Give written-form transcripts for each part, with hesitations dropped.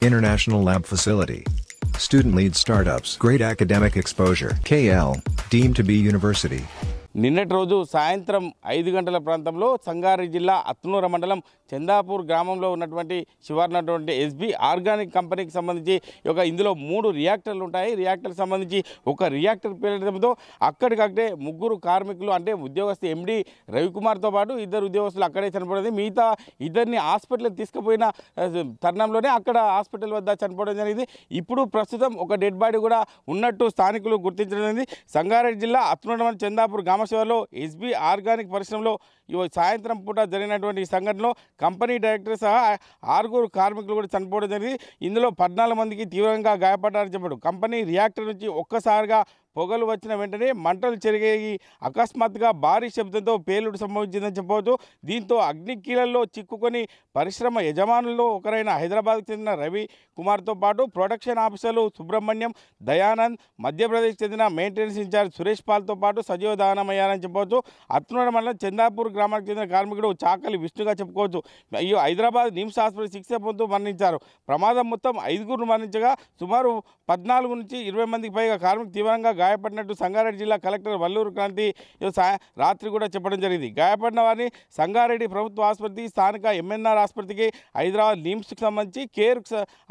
International lab facility. Student-led startups. Great academic exposure. KL, deemed to be university. నిన్నటి రోజు సాయంత్రం 5 గంటల ప్రాంతంలో సంగారెడ్డి జిల్లా అత్నూర మండలం చందాపూర్ గ్రామంలో ఉన్నటువంటి శివార్నటువంటి ఎస్బీ ఆర్గానిక్ కంపెనీకి సంబంధించి ఇందులో 3 రియాక్టర్లు ఉంటాయి. రియాక్టర్కి సంబంధించి ఒక రియాక్టర్ పేలడంతో అక్కడికక్కడే ముగ్గురు కార్మికులు అంటే ఉద్యోగస్తు ఎండి రవికుమార్తో పాటు 2 ఉద్యోగస్తులు అక్కడే చనిపోయింది. మిగతా ఇద్దరిని హాస్పిటల్కి తీసుకుపోయిన తరుణంలోనే అక్కడ హాస్పిటల్ వద్ద చనిపోవడం జరిగింది. ఇప్పుడు ప్రస్తుతం ఒక డెడ్ బాడీ కూడా ఉన్నట్టు స్థానికులు గుర్తించడం జరిగింది. సంగారెడ్డి జిల్లా అత్నూర మండలం చందాపూర్ గ్రామశివార్లో ఎస్బీ ఆర్గానిక్ పరిశ్రమలో సాయంత్రం పూట జరిగినటువంటి సంఘటనలో కంపెనీ డైరెక్టర్ సహా 6 కార్మికులు కూడా చనిపోవడం జరిగింది. ఇందులో 14 మందికి తీవ్రంగా గాయపడ్డారని చెప్పాడు. కంపెనీ రియాక్టర్ నుంచి ఒక్కసారిగా పొగలు వచ్చిన వెంటనే మంటలు చెరిగాయి. అకస్మాత్తుగా భారీ శబ్దంతో పేలుడు సంభవించిందని చెప్పవచ్చు. దీంతో అగ్నికీలల్లో చిక్కుకొని పరిశ్రమ యజమానుల్లో ఒకరైన హైదరాబాద్కు చెందిన రవి కుమార్తో పాటు ప్రొడక్షన్ ఆఫీసర్లు సుబ్రహ్మణ్యం, దయానంద్, మధ్యప్రదేశ్ చెందిన మెయింటెనెన్స్ ఇన్ఛార్జ్ సురేష్ పాల్తో పాటు సజీవ దహనమయ్యారని చెప్పవచ్చు. అత్నూర మండలం చందాపూర్ గ్రామానికి చెందిన కార్మికుడు చాకలి విష్ణుగా చెప్పుకోవచ్చు. హైదరాబాద్ నిమ్స్ హాస్పిటల్ చికిత్స పొందుతూ మరణించారు. ప్రమాదం మొత్తం 5 మరణించగా సుమారు 14 నుంచి 20 మందికి పైగా కార్మికులు తీవ్రంగా గాయపడినట్టు సంగారెడ్డి జిల్లా కలెక్టర్ వల్లూరు క్రాంతి రాత్రి కూడా చెప్పడం జరిగింది. గాయపడిన వారిని సంగారెడ్డి ప్రభుత్వ ఆసుపత్రి, స్థానిక ఎంఎన్ఆర్ ఆసుపత్రికి, హైదరాబాద్ నిమ్స్కి సంబంధించి కేర్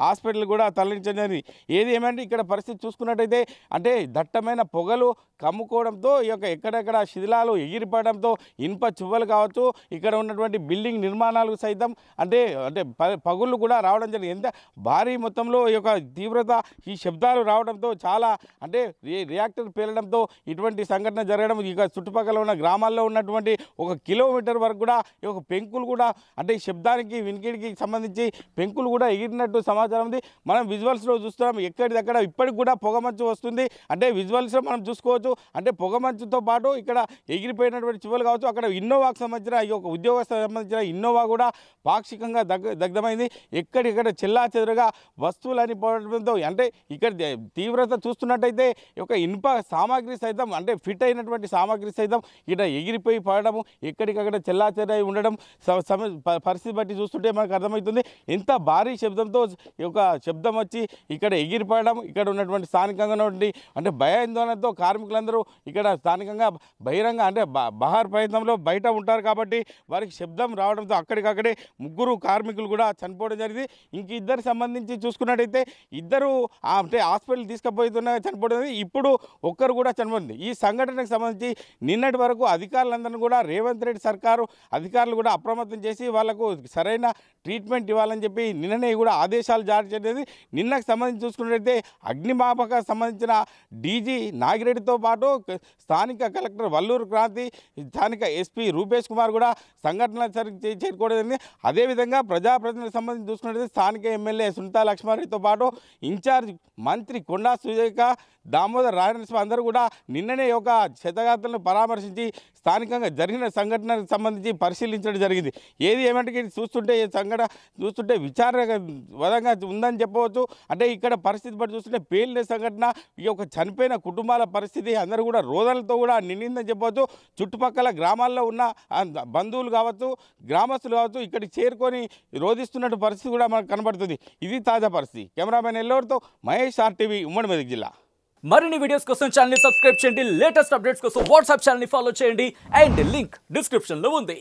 హాస్పిటల్ కూడా తరలించడం జరిగింది. ఏది ఏమంటే ఇక్కడ పరిస్థితి చూసుకున్నట్టయితే అంటే దట్టమైన పొగలు కమ్ముకోవడంతో ఎక్కడెక్కడ శిథిలాలు ఎగిరిపడడంతో ఇనుప చువ్వలు కావచ్చు, ఇక్కడ ఉన్నటువంటి బిల్డింగ్ నిర్మాణాలు సైతం అంటే పగుళ్ళు కూడా రావడం జరిగింది. ఎంత భారీ మొత్తంలో తీవ్రత ఈ శబ్దాలు రావడంతో చాలా అంటే రియాక్టర్ పేలడంతో ఇటువంటి సంఘటన జరగడం చుట్టుపక్కల ఉన్న గ్రామాల్లో ఉన్నటువంటి 1 కిలోమీటర్ వరకు కూడా పెంకులు కూడా అంటే శబ్దానికి వినికిడికి సంబంధించి పెంకులు కూడా ఎగిరినట్టు సమాచారం ఉంది. మనం విజువల్స్లో చూస్తున్నాం. ఎక్కడిదక్కడ ఇప్పటికి కూడా పొగమంచు వస్తుంది. అంటే విజువల్స్లో మనం చూసుకోవచ్చు. అంటే పొగమంచుతో పాటు ఇక్కడ ఎగిరిపోయినటువంటి చివలు కావచ్చు. అక్కడ ఇన్నోవాకు సంబంధించిన ఉద్యోగస్తులకు సంబంధించిన ఇన్నోవా కూడా పాక్షికంగా దగ్ధమైంది. ఎక్కడిక్కడ చెల్లా చెదురుగా వస్తువులని పోవడంతో అంటే ఇక్కడ తీవ్రత చూస్తున్నట్టయితే ఇనుప సామాగ్రి సైతం అంటే ఫిట్ అయినటువంటి సామాగ్రి సైతం ఇక్కడ ఎగిరిపోయి పడడము, ఎక్కడికక్కడ చెల్లా చెదరై ఉండడం పరిస్థితి బట్టి చూస్తుంటే మనకు అర్థమవుతుంది. ఎంత భారీ శబ్దంతో శబ్దం వచ్చి ఇక్కడ ఎగిరిపడడం, ఇక్కడ ఉన్నటువంటి స్థానికంగా ఉన్నటువంటి అంటే భయాందోళనతో కార్మికులందరూ ఇక్కడ స్థానికంగా బహిరంగ అంటే బహార్ ప్రయత్నంలో బయట ఉంటారు కాబట్టి వారికి శబ్దం రావడంతో అక్కడికక్కడే 3 కార్మికులు కూడా చనిపోవడం జరిగింది. ఇంక ఇద్దరు సంబంధించి చూసుకున్నట్టయితే ఇద్దరు అంటే హాస్పిటల్ తీసుకుపోతున్న చనిపోవడం. ఇప్పుడు ఒక్కరు కూడా చనిపోయింది. ఈ సంఘటనకు సంబంధించి నిన్నటి వరకు అధికారులందరినీ కూడా రేవంత్ రెడ్డి సర్కారు అధికారులు కూడా అప్రమత్తం చేసి వాళ్లకు సరైన ట్రీట్మెంట్ ఇవ్వాలని చెప్పి నిన్ననే కూడా ఆదేశాలు జారీ చేయలేదు. నిన్నకు సంబంధించి చూసుకున్నట్టయితే అగ్నిమాపక సంబంధించిన డీజీ నాగిరెడ్డితో పాటు స్థానిక కలెక్టర్ వల్లూరు క్రాంతి, స్థానిక ఎస్పీ రూపేష్ కుమార్ కూడా సంఘటన చేరుకోవడం. అదేవిధంగా ప్రజాప్రతినిధులకు సంబంధించి చూసుకున్నట్టయితే స్థానిక ఎమ్మెల్యే సునీతా లక్ష్మారెడ్డితో పాటు ఇన్ఛార్జ్ మంత్రి కొండా సుజయక, దామోదర్ రాజనరసింహ అందరూ కూడా నిన్ననే క్షతగాత్రులను పరామర్శించి స్థానికంగా జరిగిన సంఘటనకు సంబంధించి పరిశీలించడం జరిగింది. ఏది ఏమంటే చూస్తుంటే ఈ సంఘటన చూస్తుంటే విచారణగా ఉందని చెప్పవచ్చు. అంటే ఇక్కడ పరిస్థితి బట్టి చూస్తుంటే పేలిన సంఘటన, చనిపోయిన కుటుంబాల పరిస్థితి అందరూ కూడా రోదనలతో కూడా నిండిందని చెప్పవచ్చు. చుట్టుపక్కల గ్రామాల్లో ఉన్న బంధువులు కావచ్చు, గ్రామస్తులు కావచ్చు, ఇక్కడికి చేరుకొని రోధిస్తున్నట్టు పరిస్థితి కూడా మనకు కనబడుతుంది. ఇది తాజా పరిస్థితి. కెమెరామెన్ ఎల్లవరితో మహేష్, RTV, ఉమ్మడి మెదక్ జిల్లా. మరిన్ని వీడియోస్ కోసం ఛానల్ ని సబ్స్క్రైబ్ చేయండి. లేటెస్ట్ అప్డేట్స్ కోసం వాట్సాప్ ఛానల్ ని ఫాలో చేయండి. అండ్ లింక్ డిస్క్రిప్షన్ లో ఉంది.